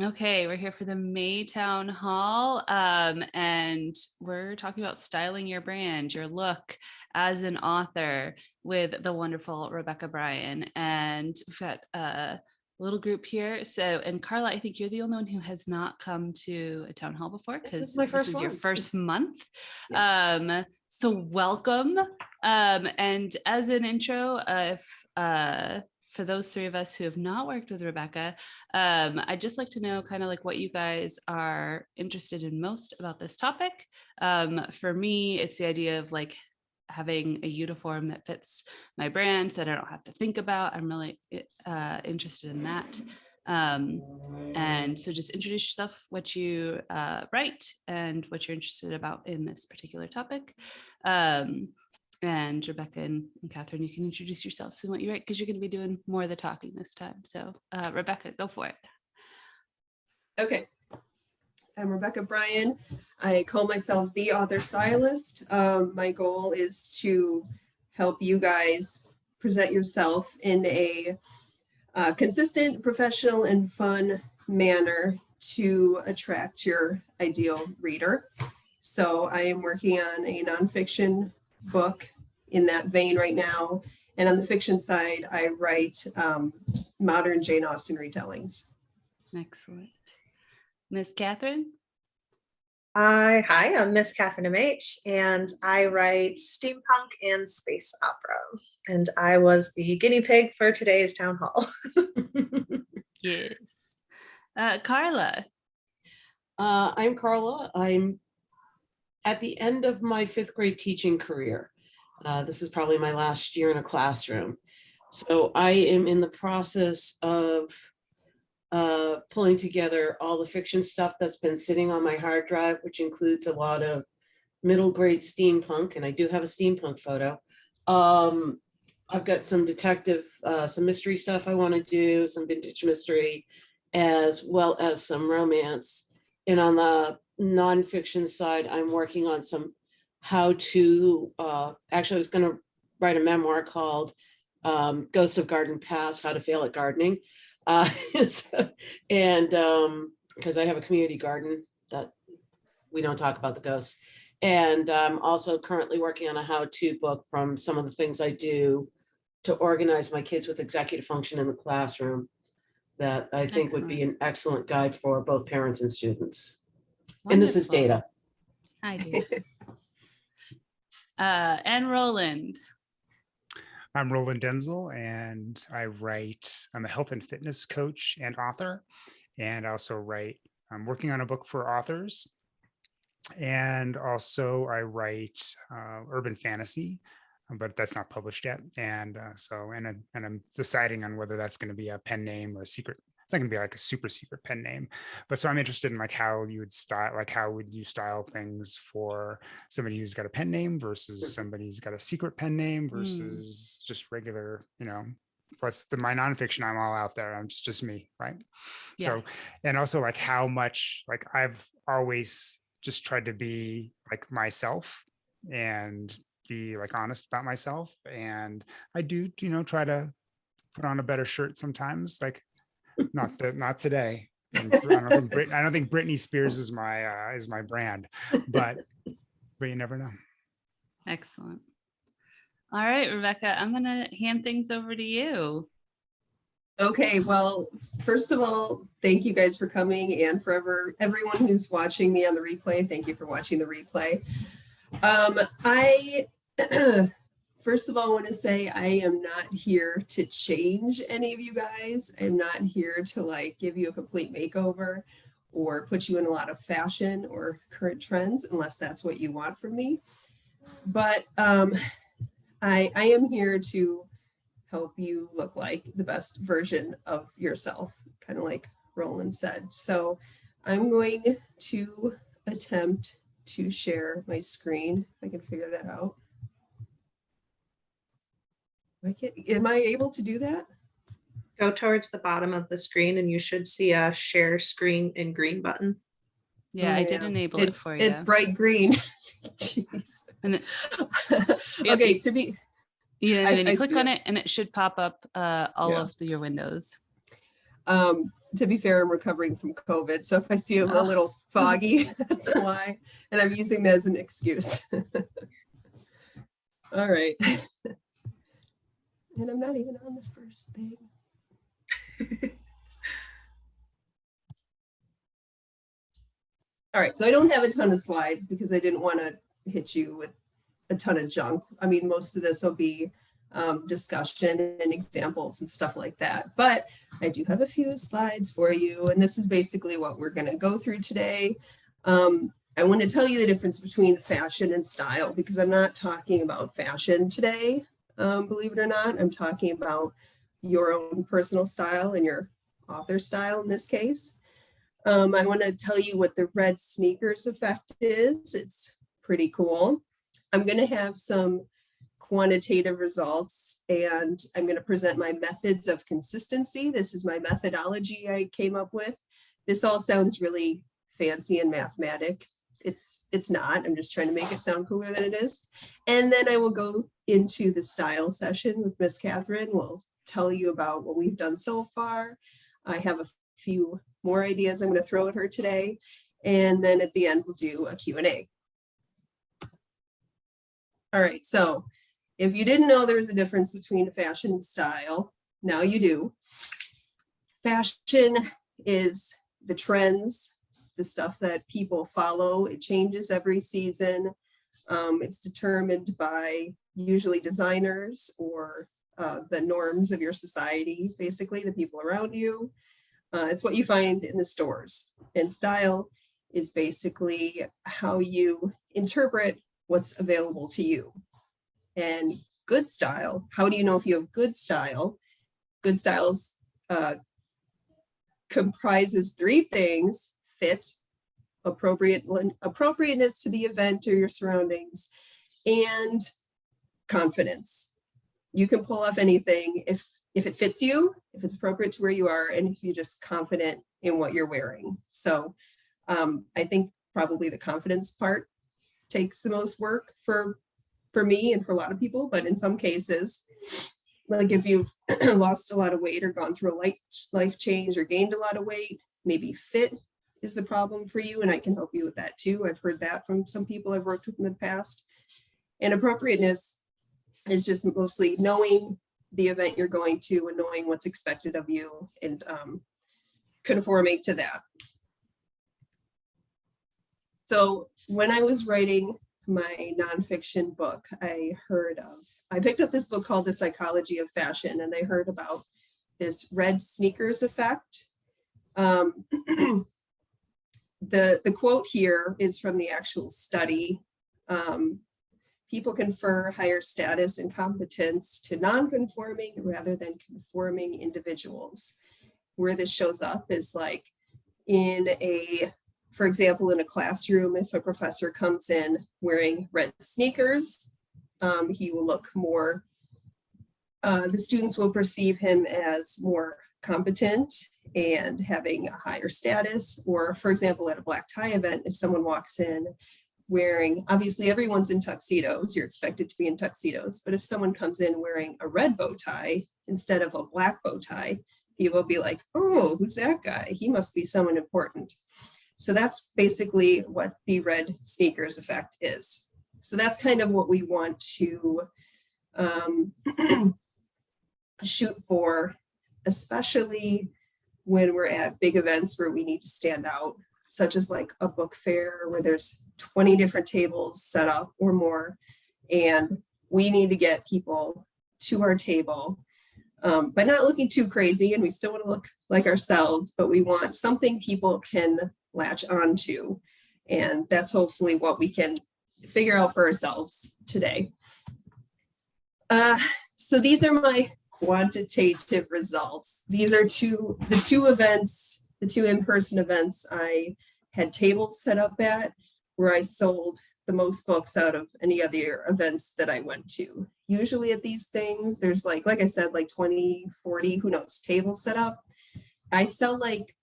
Okay, we're here for the May Town Hall, and we're talking about styling your brand, your look as an author with the wonderful Rebecca Bryan. And we've got a little group here. So, and Carla, I think you're the only one who has not come to a town hall before This is because my this first is your one. first month. Yeah. So welcome. And as an intro, if for those three of us who have not worked with Rebecca, I'd just like to know kind of like what you guys are interested in most about this topic. For me, it's the idea of like having a uniform that fits my brand that I don't have to think about. I'm really interested in that. And so just introduce yourself, what you write, and what you're interested about in this particular topic. And Rebecca and Catherine, you can introduce yourselves and what you write because you're going to be doing more of the talking this time. So Rebecca, go for it. Okay. I'm Rebecca Bryan. I call myself the author stylist. My goal is to help you guys present yourself in a consistent, professional, and fun manner to attract your ideal reader. So I am working on a nonfiction book in that vein right now. And on the fiction side, I write modern Jane Austen retellings. Excellent. Miss Catherine? Hi, I'm Miss Catherine MH, and I write steampunk and space opera. And I was the guinea pig for today's town hall. Yes. Carla? I'm Carla. I'm at the end of my fifth grade teaching career. This is probably my last year in a classroom. So I am in the process of pulling together all the fiction stuff that's been sitting on my hard drive, which includes a lot of middle grade steampunk, and I do have a steampunk photo. I've got some detective, some mystery stuff I want to do, some vintage mystery, as well as some romance. And on the nonfiction side, I'm working on some how to, actually I was going to write a memoir called Ghost of Garden Pass, How to Fail at Gardening. And because I have a community garden that we don't talk about the ghosts. And I'm also currently working on a how-to book from some of the things I do to organize my kids with executive function in the classroom that I think would be an excellent guide for both parents and students. Wonderful. And this is data. Hi, Dave. And Roland. I'm Roland Denzel, and I'm a health and fitness coach and author. And I also I'm working on a book for authors. And also I write urban fantasy, but that's not published yet. And I'm deciding on whether that's going to be a pen name or a secret. It's not going to be like a super secret pen name, but so I'm interested in like how you would style, like how would you style things for somebody who's got a pen name versus somebody who's got a secret pen name versus just regular, plus my nonfiction, I'm all out there. I'm just me. Right. Yeah. So, and also like how much, like I've always just tried to be like myself and be like honest about myself. And I do, try to put on a better shirt sometimes, like not today. And I don't think Britney Spears is my brand, but you never know. Excellent. All right, Rebecca, I'm going to hand things over to you. Okay, well, first of all, thank you guys for coming, and for everyone who's watching me on the replay, thank you for watching the replay. I first of all want to say I am not here to change any of you guys. I'm not here to like give you a complete makeover or put you in a lot of fashion or current trends, unless that's what you want from me. But I am here to help you look like the best version of yourself, kind of like Roland said. So I'm going to attempt to share my screen. If I can figure that out. Am I able to do that? Go towards the bottom of the screen and you should see a share screen in green button. Yeah, I did enable it for you. It's bright green. And okay, to be... Yeah, and then you click on it and it should pop up all of your windows. to be fair, I'm recovering from COVID. So if I see I'm a little foggy, that's why. And I'm using that as an excuse. All right. And I'm not even on the first thing. All right, so I don't have a ton of slides because I didn't want to hit you with a ton of junk. I mean, most of this will be discussion and examples and stuff like that. But I do have a few slides for you, and this is basically what we're going to go through today. I want to tell you the difference between fashion and style, because I'm not talking about fashion today, believe it or not. I'm talking about your own personal style and your author style in this case. I want to tell you what the red sneakers effect is. It's pretty cool. I'm going to have some quantitative results, and I'm going to present my methods of consistency. This is my methodology I came up with. This all sounds really fancy and mathematic. It's not. I'm just trying to make it sound cooler than it is. And then I will go into the style session with Miss Catherine. We'll tell you about what we've done so far. I have a few more ideas I'm going to throw at her today. And then at the end, we'll do a Q&A. All right, so if you didn't know there was a difference between fashion and style, now you do. Fashion is the trends, the stuff that people follow. It changes every season. It's determined by usually designers or the norms of your society, basically the people around you. It's what you find in the stores. And style is basically how you interpret what's available to you. And good style, how do you know if you have good style? Good styles comprises three things: fit, appropriateness to the event or your surroundings, and confidence. You can pull off anything if it fits you, if it's appropriate to where you are, and if you're just confident in what you're wearing. So I think probably the confidence part takes the most work for me and for a lot of people, but in some cases, like if you've lost a lot of weight or gone through a life change or gained a lot of weight, maybe fit is the problem for you, and I can help you with that too. I've heard that from some people I've worked with in the past. And appropriateness is just mostly knowing the event you're going to and knowing what's expected of you and conforming to that. So when I was writing my nonfiction book, I picked up this book called The Psychology of Fashion, and I heard about this red sneakers effect. The quote here is from the actual study. People confer higher status and competence to non-conforming rather than conforming individuals. Where this shows up is like for example, in a classroom, if a professor comes in wearing red sneakers, he will look more, the students will perceive him as more competent and having a higher status. Or for example, at a black tie event, if someone walks in wearing, obviously everyone's in tuxedos, you're expected to be in tuxedos, but if someone comes in wearing a red bow tie instead of a black bow tie, people will be like, oh, who's that guy? He must be someone important. So that's basically what the red sneakers effect is. So that's kind of what we want to shoot for, especially when we're at big events where we need to stand out, such as like a book fair where there's 20 different tables set up or more, and we need to get people to our table, but not looking too crazy, and we still want to look like ourselves, but we want something people can latch onto, and that's hopefully what we can figure out for ourselves today. So these are my quantitative results. These are the two events, the two in-person events I had tables set up at, where I sold the most books out of any other events that I went to. Usually at these things, there's like I said, like 20, 40, who knows, tables set up. I sell like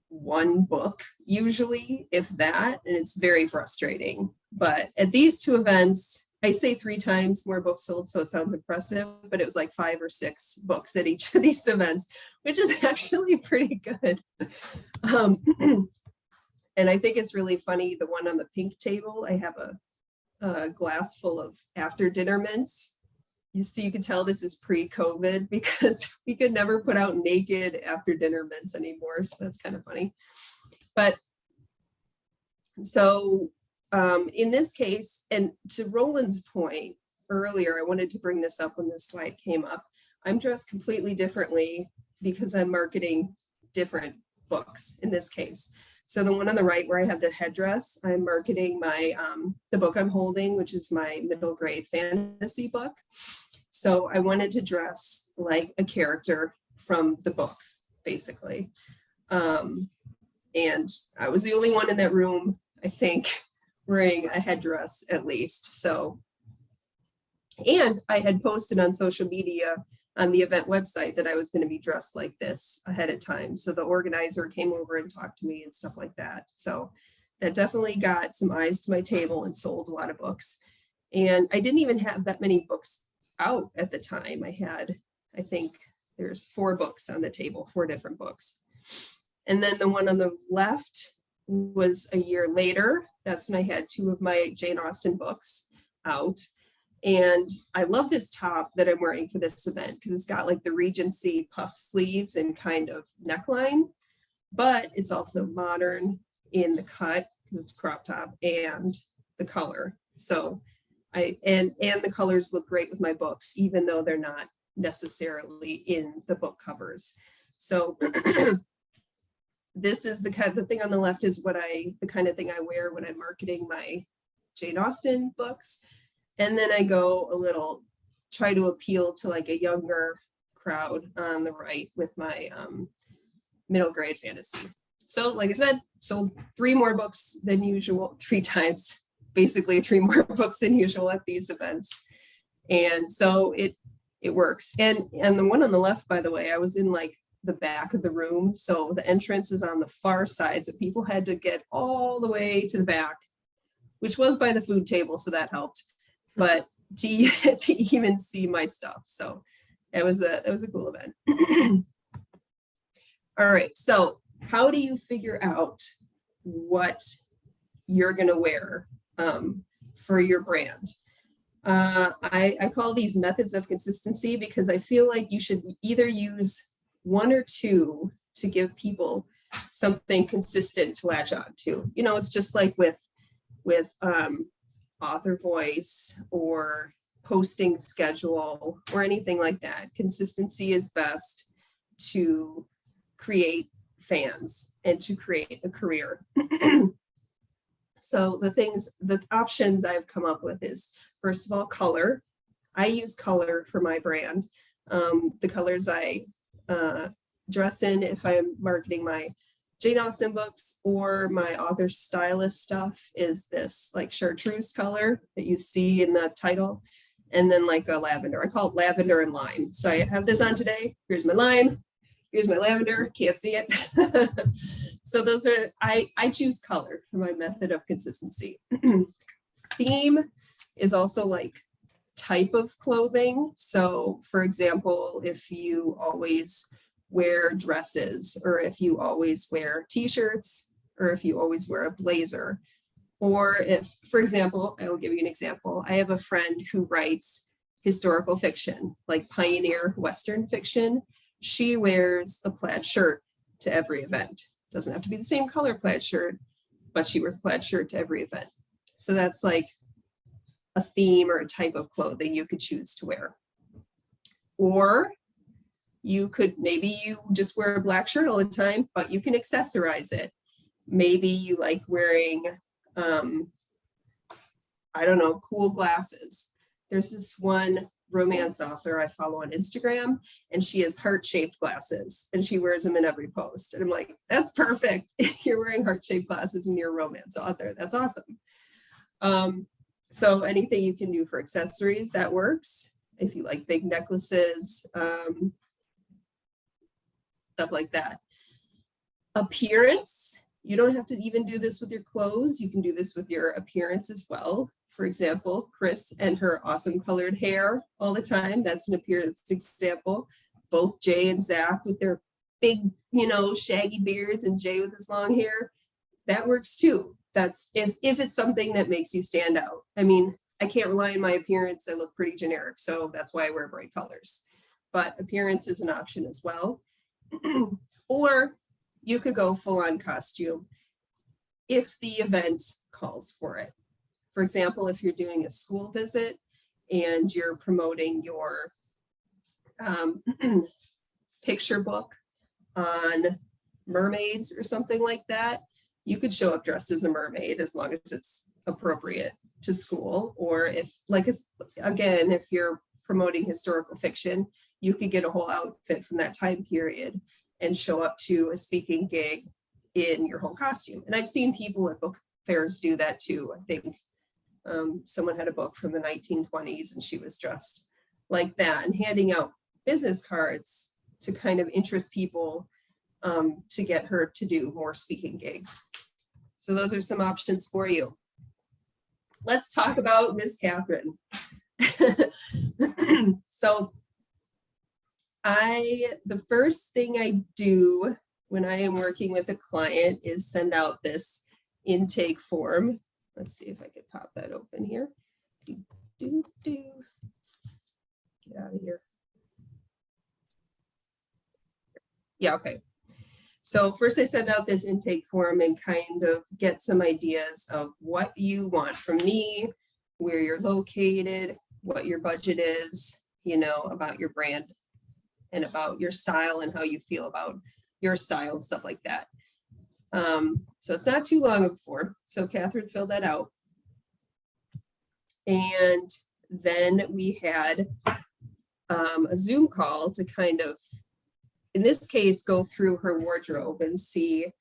one book usually, if that, and it's very frustrating. But at these two events, I say 3 times more books sold, so it sounds impressive, but it was like 5 or 6 books at each of these events, which is actually pretty good. And I think it's really funny, the one on the pink table, I have a glass full of after dinner mints. You can tell this is pre-COVID because we could never put out naked after dinner mints anymore. So that's kind of funny. But so in this case, and to Roland's point earlier, I wanted to bring this up when this slide came up. I'm dressed completely differently because I'm marketing different books in this case. So the one on the right where I have the headdress, I'm marketing my the book I'm holding, which is my middle grade fantasy book. So I wanted to dress like a character from the book, basically. And I was the only one in that room, I think, wearing a headdress at least. So, and I had posted on social media on the event website that I was going to be dressed like this ahead of time. So the organizer came over and talked to me and stuff like that. So that definitely got some eyes to my table and sold a lot of books. And I didn't even have that many books out at the time. I had, I think there's 4 books on the table, 4 different books. And then the one on the left was a year later. That's when I had 2 of my Jane Austen books out. And I love this top that I'm wearing for this event because it's got like the Regency puff sleeves and kind of neckline, but it's also modern in the cut because it's crop top and the color. So and the colors look great with my books, even though they're not necessarily in the book covers. So this is the thing on the left is the kind of thing I wear when I'm marketing my Jane Austen books. And then I go a little, try to appeal to like a younger crowd on the right with my middle grade fantasy. So like I said, sold 3 more books than usual, 3 times, basically 3 more books than usual at these events. And so it works. And the one on the left, by the way, I was in like the back of the room. So the entrance is on the far side. So people had to get all the way to the back, which was by the food table. So that helped. But to even see my stuff. So it was a cool event. All right. So how do you figure out what you're going to wear for your brand? I call these methods of consistency because I feel like you should either use 1 or 2 to give people something consistent to latch on to. You know, it's just like with author voice or posting schedule or anything like that. Consistency is best to create fans and to create a career. So the options I've come up with is, first of all, color. I use color for my brand. The colors I dress in if I'm marketing my Jane Austen books or my author stylist stuff is this like chartreuse color that you see in the title, and then like a lavender. I call it lavender and lime. So I have this on today. Here's my lime. Here's my lavender. Can't see it. So those are, I choose color for my method of consistency. Theme is also like type of clothing. So for example, if you always wear dresses, or if you always wear t-shirts, or if you always wear a blazer, or if, for example, I will give you an example. I have a friend who writes historical fiction, like pioneer Western fiction. She wears a plaid shirt to every event. Doesn't have to be the same color plaid shirt, but she wears a plaid shirt to every event. So that's like a theme or a type of clothing you could choose to wear. Or you could, maybe you just wear a black shirt all the time, but you can accessorize it. Maybe you like wearing, I don't know, cool glasses. There's this one romance author I follow on Instagram, and she has heart-shaped glasses, and she wears them in every post. And I'm like, that's perfect. You're wearing heart-shaped glasses and you're a romance author. That's awesome. So anything you can do for accessories, that works. If you like big necklaces, stuff like that. Appearance, you don't have to even do this with your clothes. You can do this with your appearance as well. for example, Chris and her awesome colored hair all the time. That's an appearance example. Both Jay and Zach with their big, shaggy beards, and Jay with his long hair. That works too. That's if it's something that makes you stand out. I mean, I can't rely on my appearance. I look pretty generic, so that's why I wear bright colors. But appearance is an option as well. Or you could go full on costume if the event calls for it. For example, if you're doing a school visit and you're promoting your picture book on mermaids or something like that, you could show up dressed as a mermaid as long as it's appropriate to school. Or if, again, if you're promoting historical fiction, you could get a whole outfit from that time period and show up to a speaking gig in your whole costume. And I've seen people at book fairs do that too. I think someone had a book from the 1920s and she was dressed like that, and handing out business cards to kind of interest people to get her to do more speaking gigs. So those are some options for you. Let's talk about Miss Catherine. So the first thing I do when I am working with a client is send out this intake form. Let's see if I could pop that open here. Get out of here. Yeah, okay. So first I send out this intake form and kind of get some ideas of what you want from me, where you're located, what your budget is, about your brand and about your style and how you feel about your style and stuff like that. So it's not too long of a form. So Catherine filled that out. And then we had a Zoom call to kind of, in this case, go through her wardrobe and see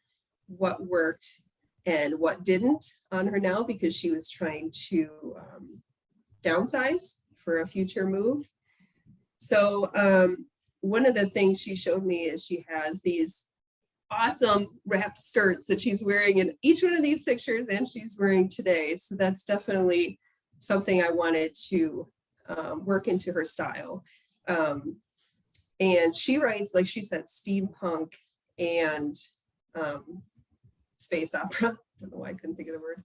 what worked and what didn't on her now, because she was trying to downsize for a future move. So one of the things she showed me is she has these awesome wrap skirts that she's wearing in each one of these pictures, and she's wearing today. So that's definitely something I wanted to work into her style. And she writes, like she said, steampunk and space opera. I don't know why I couldn't think of the word.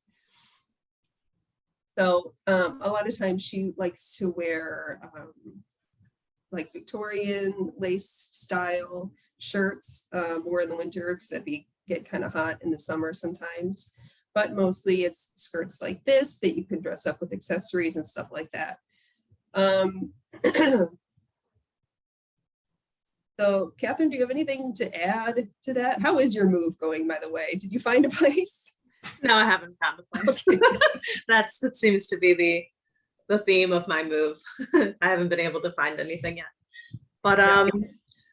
So a lot of times she likes to wear like Victorian lace style shirts more in the winter, because that'd get kind of hot in the summer sometimes. But mostly it's skirts like this that you can dress up with accessories and stuff like that. So Catherine, do you have anything to add to that? How is your move going, by the way? Did you find a place? No, I haven't found a place. Okay. That seems to be the theme of my move. I haven't been able to find anything yet. But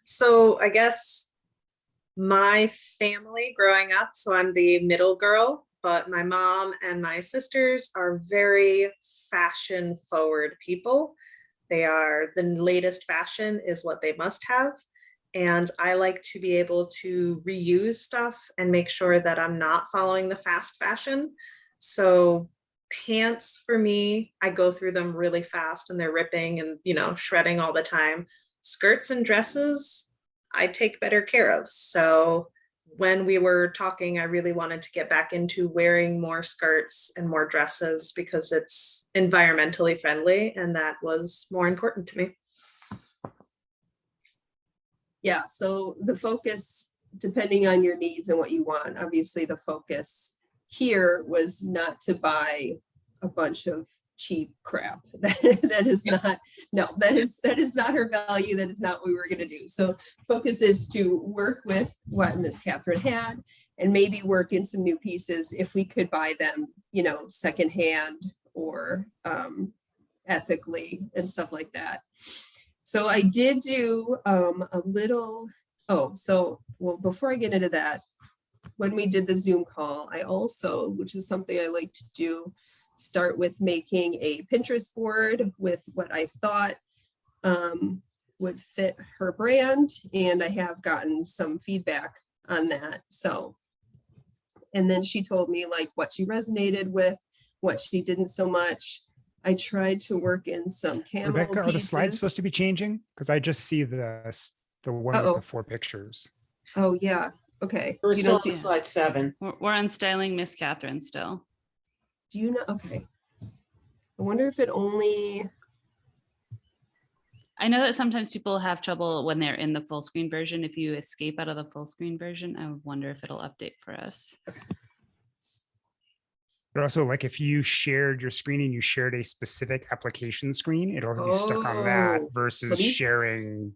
so I guess my family growing up, so I'm the middle girl, but my mom and my sisters are very fashion forward people. They are, the latest fashion is what they must have. And I like to be able to reuse stuff and make sure that I'm not following the fast fashion. So pants for me, I go through them really fast and they're ripping and, shredding all the time. Skirts and dresses, I take better care of. So when we were talking, I really wanted to get back into wearing more skirts and more dresses because it's environmentally friendly, and that was more important to me. Yeah, so the focus, depending on your needs and what you want, obviously the focus here was not to buy a bunch of cheap crap. That is not, no, that is not her value. That is not what we were going to do. So focus is to work with what Miss Catherine had and maybe work in some new pieces if we could buy them, secondhand or ethically and stuff like that. So I did do a little, before I get into that, when we did the Zoom call, I also, which is something I like to do, start with making a Pinterest board with what I thought would fit her brand. And I have gotten some feedback on that. So, and then she told me like what she resonated with, what she didn't so much. I tried to work in some camo Rebecca, are the slides pieces. supposed to be changing? Because I just see the one with Uh-oh. the 4 pictures. Oh, yeah. Okay. We're You still don't on see, slide 7. We're on styling Miss Catherine still. do you know? Okay. I wonder if it only, I know that sometimes people have trouble when they're in the full screen version. If you escape out of the full screen version, I wonder if it'll update for us. But also, like if you shared your screen and you shared a specific application screen, it'll be stuck on that Oh, versus let me sharing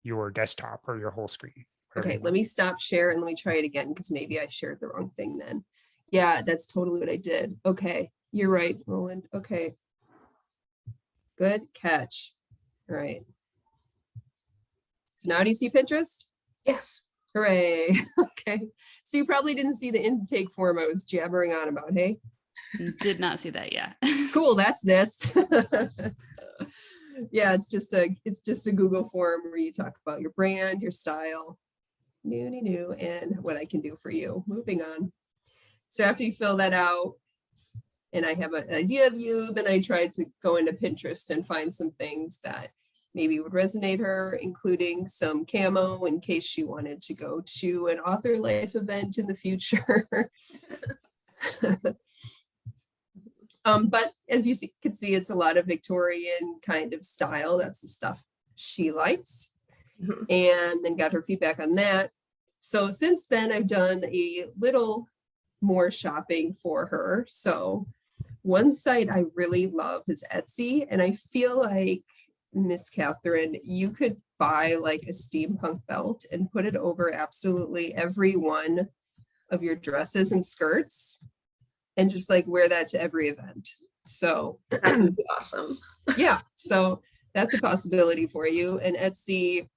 your desktop or your whole screen. whatever okay, you let me stop share and let me try it again because maybe I shared the wrong thing then. Yeah, that's totally what I did. Okay, you're right, Roland. Okay. Good catch. All right. So now do you see Pinterest? Yes. Hooray. Okay. So you probably didn't see the intake form I was jabbering on about, hey? Did not see that yet. Cool, that's this. Yeah, it's just a Google form where you talk about your brand, your style, new, and what I can do for you. Moving on. So after you fill that out, and I have an idea of you, then I tried to go into Pinterest and find some things that maybe would resonate her, including some camo in case she wanted to go to an author life event in the future. But as you can see, it's a lot of Victorian kind of style. That's the stuff she likes. Mhm. And then got her feedback on that. So since then, I've done a little more shopping for her. So one site I really love is Etsy. And I feel like, Miss Catherine, you could buy like a steampunk belt and put it over absolutely every one of your dresses and skirts and just like wear that to every event. So That would be awesome. yeah, so that's a possibility for you. And Etsy,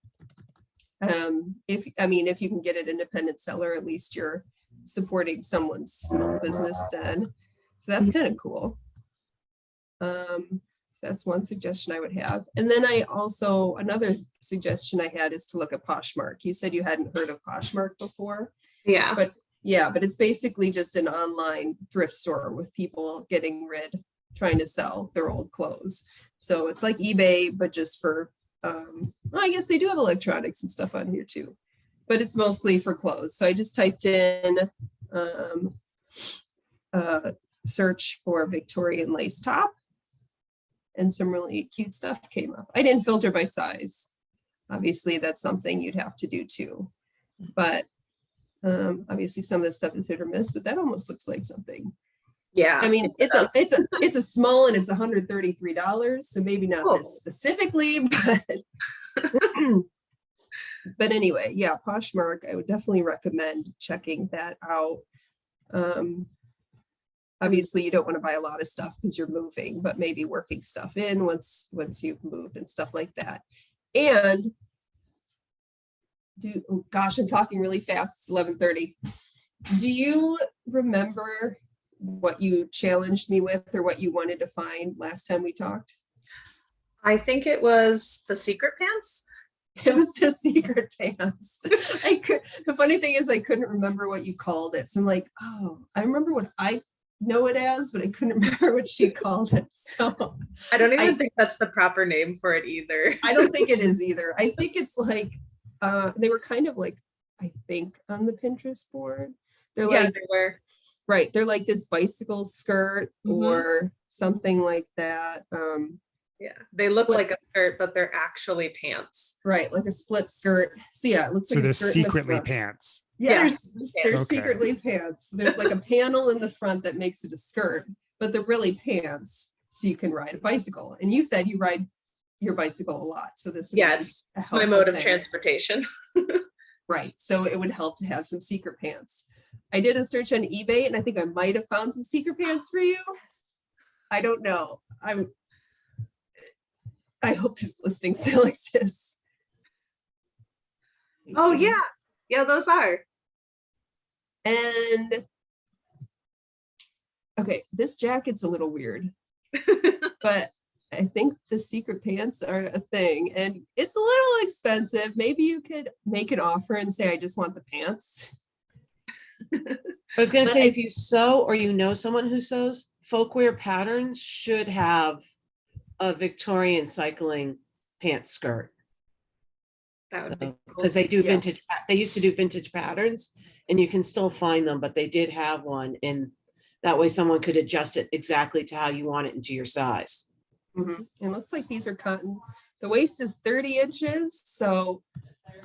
if you can get an independent seller, at least you're supporting someone's small business then. So that's kind of cool. So that's one suggestion I would have. And then another suggestion I had is to look at Poshmark. You said you hadn't heard of Poshmark before. Yeah. But it's basically just an online thrift store with people trying to sell their old clothes. So it's like eBay, but just for, I guess they do have electronics and stuff on here too, but it's mostly for clothes. So I just typed in search for Victorian lace top and some really cute stuff came up. I didn't filter by size. Obviously that's something you'd have to do too, but obviously some of this stuff is hit or miss, but that almost looks like something. Yeah. I mean, it's a small and it's $133, so maybe not this specifically, but but anyway, yeah, Poshmark, I would definitely recommend checking that out. Obviously, you don't want to buy a lot of stuff because you're moving, but maybe working stuff in once you've moved and stuff like that. And oh gosh, I'm talking really fast. It's 11:30. Do you remember what you challenged me with or what you wanted to find last time we talked? I think it was the secret pants. It was the secret pants. The funny thing is I couldn't remember what you called it. So I'm like, oh, I remember what I know it as, but I couldn't remember what she called it. So I don't even think that's the proper name for it either. I don't think it is either. I think it's like, they were kind of like, I think on the Pinterest board. They're like, they were. Right. They're like this bicycle skirt or something like that. Yeah, they look like a skirt, but they're actually pants. Right, like a split skirt. So yeah, it looks So like they're a skirt secretly in the front. pants. Yeah, Yeah. they're Okay. secretly pants. There's like a panel in the front that makes it a skirt, but they're really pants so you can ride a bicycle. And you said you ride your bicycle a lot. So this would be It's a my helpful mode of thing. transportation. Right. So it would help to have some secret pants. I did a search on eBay and I think I might have found some secret pants for you. I don't know. I hope this listing still exists. Oh yeah. Yeah, those are. And okay, this jacket's a little weird, but I think the secret pants are a thing and it's a little expensive. Maybe you could make an offer and say, I just want the pants. I was going to say, if you sew or you know someone who sews, folkwear patterns should have a Victorian cycling pants skirt. That would be Because they do Yeah. vintage, they used to do vintage patterns and you can still find them, but they did have one. And that way someone could adjust it exactly to how you want it into your size. Mhm. It looks like these are cotton. The waist is 30 inches, so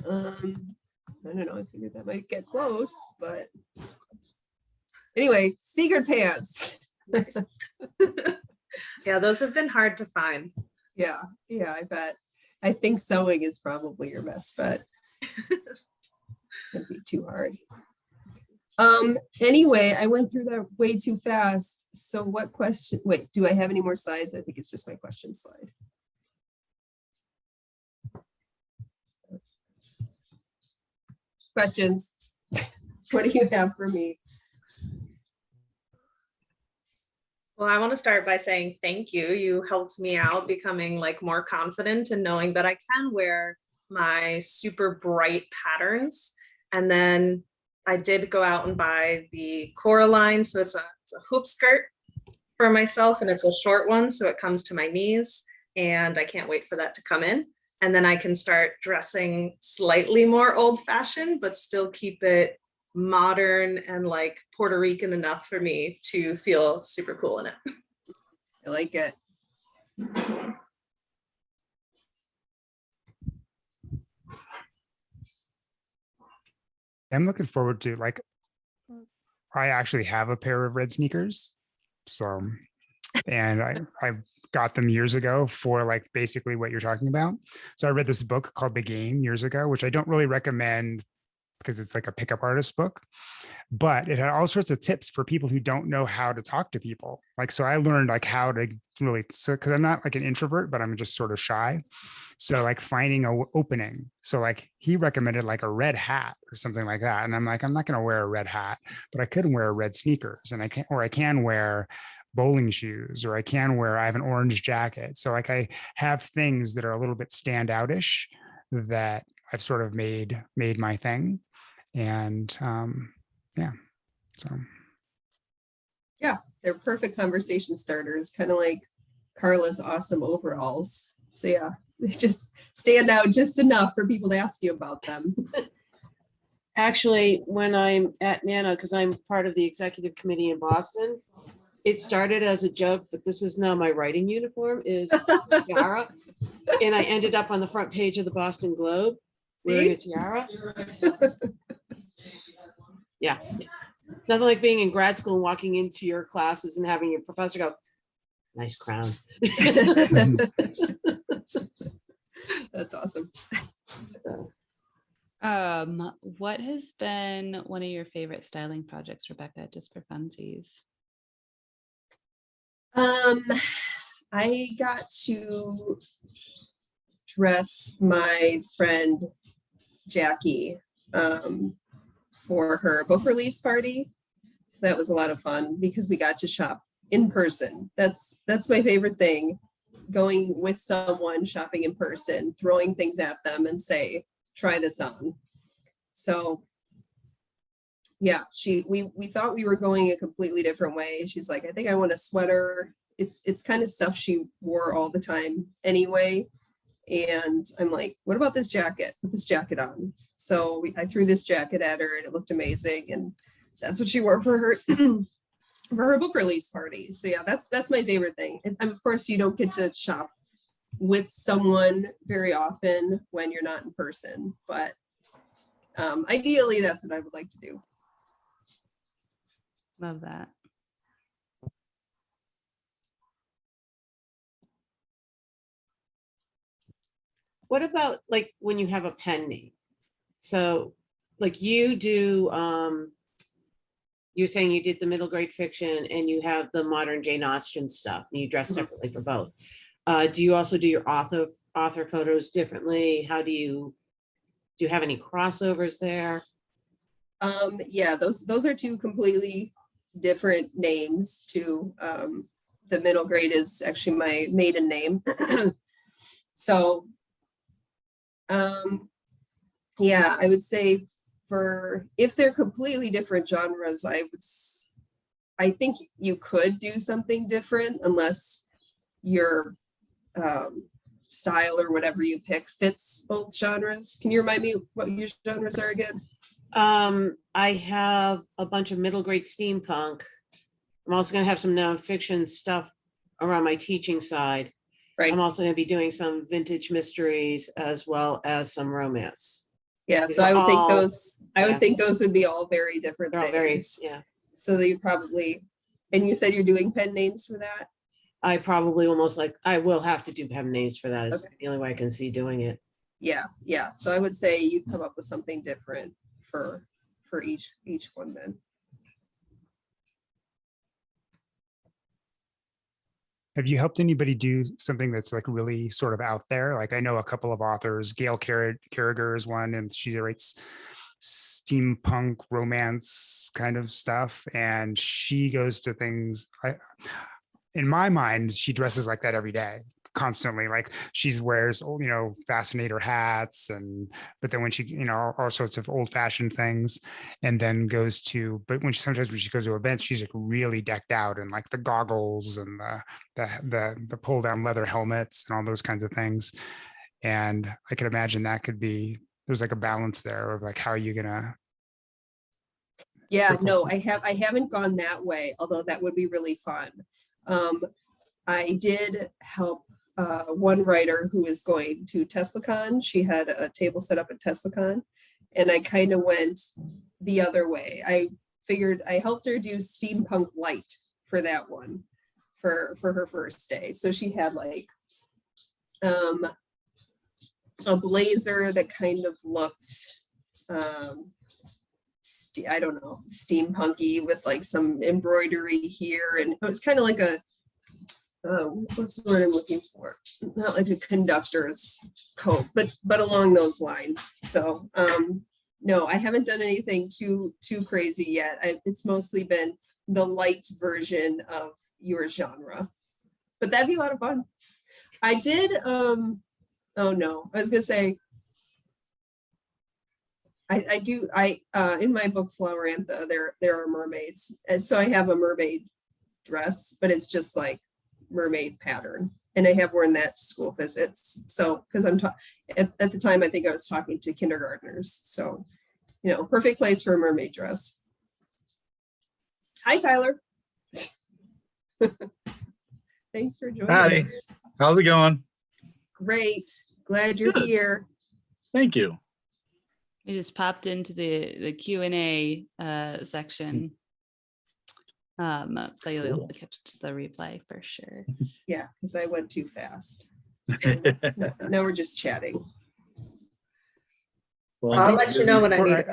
I don't know. I figured that might get close, but anyway, sneaker pants. Yeah, those have been hard to find. Yeah, I bet. I think sewing is probably your best bet. Can't be too hard. Anyway, I went through that way too fast. So what question? Wait, do I have any more slides? I think it's just my question slide. Questions? What do you have for me? Well, I want to start by saying thank you. You helped me out becoming like more confident and knowing that I can wear my super bright patterns. And then I did go out and buy the Coraline. So it's a hoop skirt for myself, and it's a short one. So it comes to my knees, and I can't wait for that to come in. And then I can start dressing slightly more old fashioned, but still keep it modern and like Puerto Rican enough for me to feel super cool in it. I like it. I'm looking forward to, like, I actually have a pair of red sneakers. So, and I got them years ago for like basically what you're talking about. So I read this book called The Game years ago, which I don't really recommend because it's like a pickup artist book, but it had all sorts of tips for people who don't know how to talk to people. Like, so I learned like how to really, so, cause I'm not like an introvert, but I'm just sort of shy. So like finding a opening. So like he recommended like a red hat or something like that. And I'm like, I'm not going to wear a red hat, but I could wear red sneakers, and I can wear bowling shoes, or I have an orange jacket. So like I have things that are a little bit standoutish that I've sort of made my thing. And yeah, so. Yeah, they're perfect conversation starters, kind of like Carla's awesome overalls. So yeah, they just stand out just enough for people to ask you about them. Actually, when I'm at NANA, because I'm part of the executive committee in Boston, it started as a joke, but this is now my writing uniform is tiara. And I ended up on the front page of the Boston Globe wearing a tiara. Yeah. Nothing like being in grad school and walking into your classes and having your professor go, nice crown. That's awesome. What has been one of your favorite styling projects, Rebecca, just for funsies? I got to dress my friend Jackie for her book release party. So that was a lot of fun because we got to shop in person. That's my favorite thing. Going with someone, shopping in person, throwing things at them and say, try this on. So yeah, we thought we were going a completely different way. She's like, I think I want a sweater. It's kind of stuff she wore all the time anyway. And I'm like, what about this jacket? Put this jacket on. So I threw this jacket at her and it looked amazing. And that's what she wore for her for her book release party. So yeah, that's my favorite thing. And of course, you don't get to shop with someone very often when you're not in person, but ideally that's what I would like to do. Love that. What about like when you have a pen name? So like you do, you're saying you did the middle grade fiction and you have the modern Jane Austen stuff and you dress differently for both. Do you also do your author photos differently? How do you have any crossovers there? Yeah, those are two completely different names too. The middle grade is actually my maiden name. So yeah, I would say for if they're completely different genres, I would I think you could do something different unless your style or whatever you pick fits both genres. Can you remind me what your genres are again? I have a bunch of middle grade steampunk. I'm also going to have some nonfiction stuff around my teaching side. Right. I'm also going to be doing some vintage mysteries as well as some romance. Yeah, These so are I would think all- those, I yeah. would think those would be all very different They're all very, things. yeah. So that you probably, and you said you're doing pen names for that? I probably almost like, I will have to do pen names for that. It's Okay. the only way I can see doing it. Yeah, yeah. So I would say you'd come up with something different for each one then. Have you helped anybody do something that's like really sort of out there? Like I know a couple of authors, Gail Carriger is one, and she writes steampunk romance kind of stuff. And she goes to things, in my mind, she dresses like that every day, constantly. Like she wears, fascinator hats, but then when she, all sorts of old fashioned things, and then but sometimes when she goes to events, she's like really decked out in like the goggles and the pull down leather helmets and all those kinds of things. And I could imagine there's like a balance there of like, how are you gonna? Yeah, no, I haven't gone that way, although that would be really fun. I did help one writer who is going to TeslaCon. She had a table set up at TeslaCon, and I kind of went the other way. I figured I helped her do steampunk light for that one for her first day. So she had like a blazer that kind of looked I don't know, steampunky with like some embroidery here, and it was kind of like a what's the word I'm looking for? Not like a conductor's coat, but along those lines. So no, I haven't done anything too crazy yet. It's mostly been the light version of your genre, but that'd be a lot of fun. I did oh no, I was gonna say I do in my book Flowerantha there are mermaids, and so I have a mermaid dress, but it's just like mermaid pattern, and I have worn that to school visits. So because at the time I think I was talking to kindergartners, so perfect place for a mermaid dress. Hi Tyler. Thanks for joining Howdy. us. How's it going? Great, glad you're Good. here. Thank you. We just popped into the Q&A section. So you'll be able to catch the replay for sure. Yeah, because I went too fast. So now we're just chatting. Well, I'll let you know when I need it.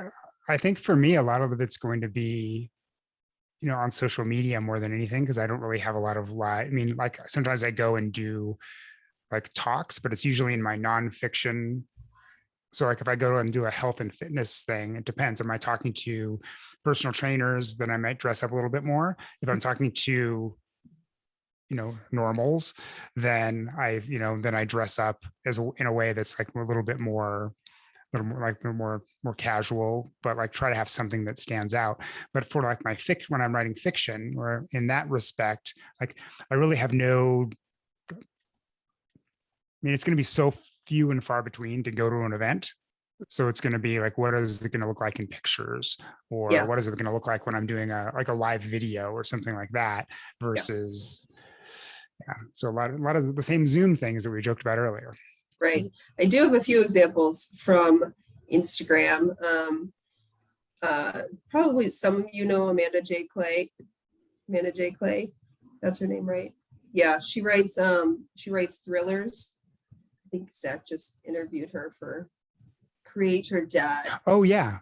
I think for me, a lot of it's going to be, on social media more than anything, because I don't really have a lot of live. I mean, like sometimes I go and do like talks, but it's usually in my nonfiction. So like if I go and do a health and fitness thing, it depends. Am I talking to personal trainers? Then I might dress up a little bit more. If I'm talking to, normals, then I dress up in a way that's like a little bit more casual, but like try to have something that stands out. But for like my when I'm writing fiction, or in that respect, like I really have it's going to be so few and far between to go to an event. So it's going to be like, what is it going to look like in pictures, or what is it going to look like when I'm doing a live video or something like that versus, So a lot of the same Zoom things that we joked about earlier. Right. I do have a few examples from Instagram. Probably some of Amanda J. Clay. Amanda J. Clay. That's her name, right? Yeah, she writes thrillers. I think Zach just interviewed her for Create Your Dad. Oh yeah.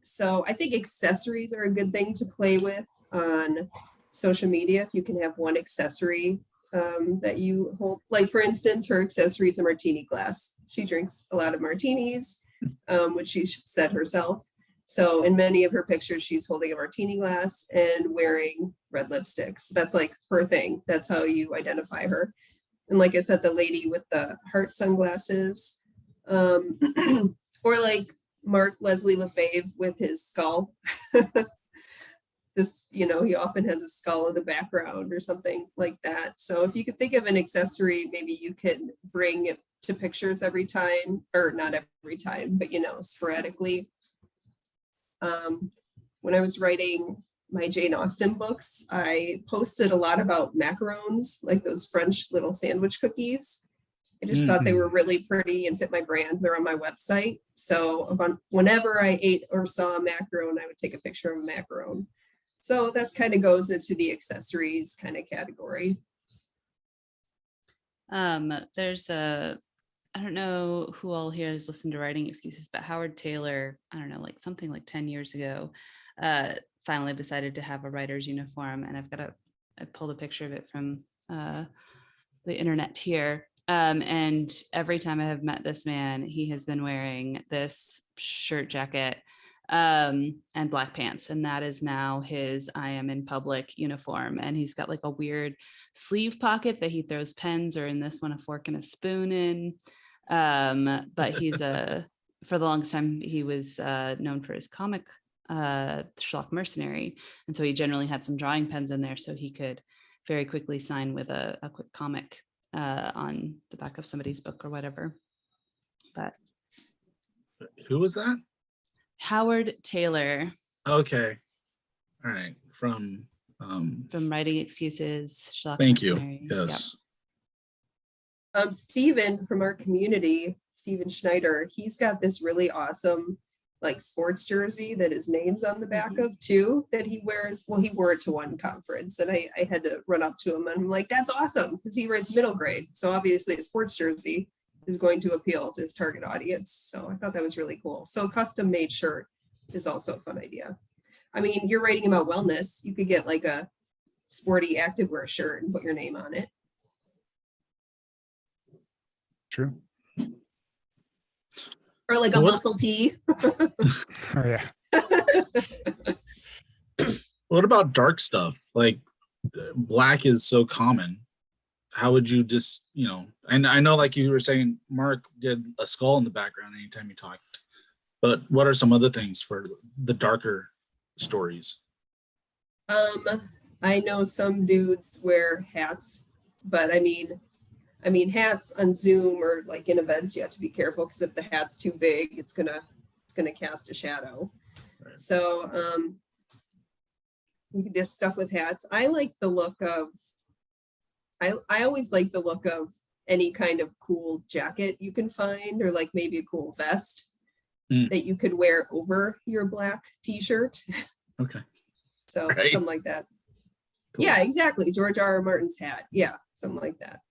So I think accessories are a good thing to play with on social media. If you can have one accessory that you hold, like for instance, her accessory is a martini glass. She drinks a lot of martinis, which she said herself. So in many of her pictures, she's holding a martini glass and wearing red lipstick. So that's like her thing. That's how you identify her. And like I said, the lady with the heart sunglasses, or like Mark Leslie Lefebvre with his skull. this, you know, he often has a skull in the background or something like that. So if you could think of an accessory, maybe you can bring it to pictures every time, or not every time, but you know, sporadically. When I was writing my Jane Austen books, I posted a lot about macarons, like those French little sandwich cookies. I just thought they were really pretty and fit my brand. They're on my website. So whenever I ate or saw a macaron, I would take a picture of a macaron. So that kind of goes into the accessories kind of category. There's I don't know who all here has listened to Writing Excuses, but Howard Taylor, I don't know, like something like 10 years ago, finally decided to have a writer's uniform. And I pulled a picture of it from the internet here. And every time I have met this man, he has been wearing this shirt jacket and black pants. And that is now his I am in public uniform. And he's got like a weird sleeve pocket that he throws pens, or in this one, a fork and a spoon in. But he's for the longest time, he was known for his comic schlock mercenary. And so he generally had some drawing pens in there so he could very quickly sign with a quick comic on the back of somebody's book or whatever. But Who was that? Howard Taylor. Okay. All right. From Writing Excuses, Schlock thank you. Mercenary. Yes. Steven from our community, Steven Schneider, he's got this really awesome like sports jersey that his name's on the back of too, that he wears. Well, he wore it to one conference and I had to run up to him and I'm like, that's awesome, because he writes middle grade. So obviously a sports jersey is going to appeal to his target audience. So I thought that was really cool. So a custom made shirt is also a fun idea. I mean, you're writing about wellness. You could get like a sporty activewear shirt and put your name on it. True. Or like a What- muscle tee. Oh yeah. What about dark stuff? Like black is so common. How would you just, you know, and I know like you were saying, Mark did a skull in the background anytime you talked, but what are some other things for the darker stories? I know some dudes wear hats, but I mean hats on Zoom or like in events, you have to be careful because if the hat's too big, it's gonna cast a shadow. Right. So you can do stuff with hats. I like the look of I always like the look of any kind of cool jacket you can find, or like maybe a cool vest that you could wear over your black t-shirt. Okay. So Right. something like that. Cool. Yeah, exactly. George R.R. Martin's hat. Yeah, something like that.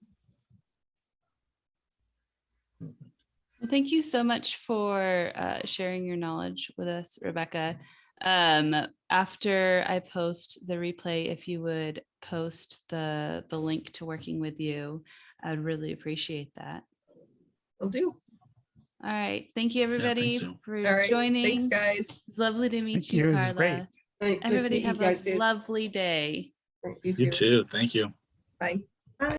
Well, thank you so much for sharing your knowledge with us, Rebecca. After I post the replay, if you would post the link to working with you, I'd really appreciate that. Will do. All right. Thank you, everybody, Sue. for All right. joining. Thanks, guys. It's lovely to meet Thank you, you. It was Carla. great. Nice Everybody meeting have you guys, a dude. lovely day. You You too. too. Thank you. Bye.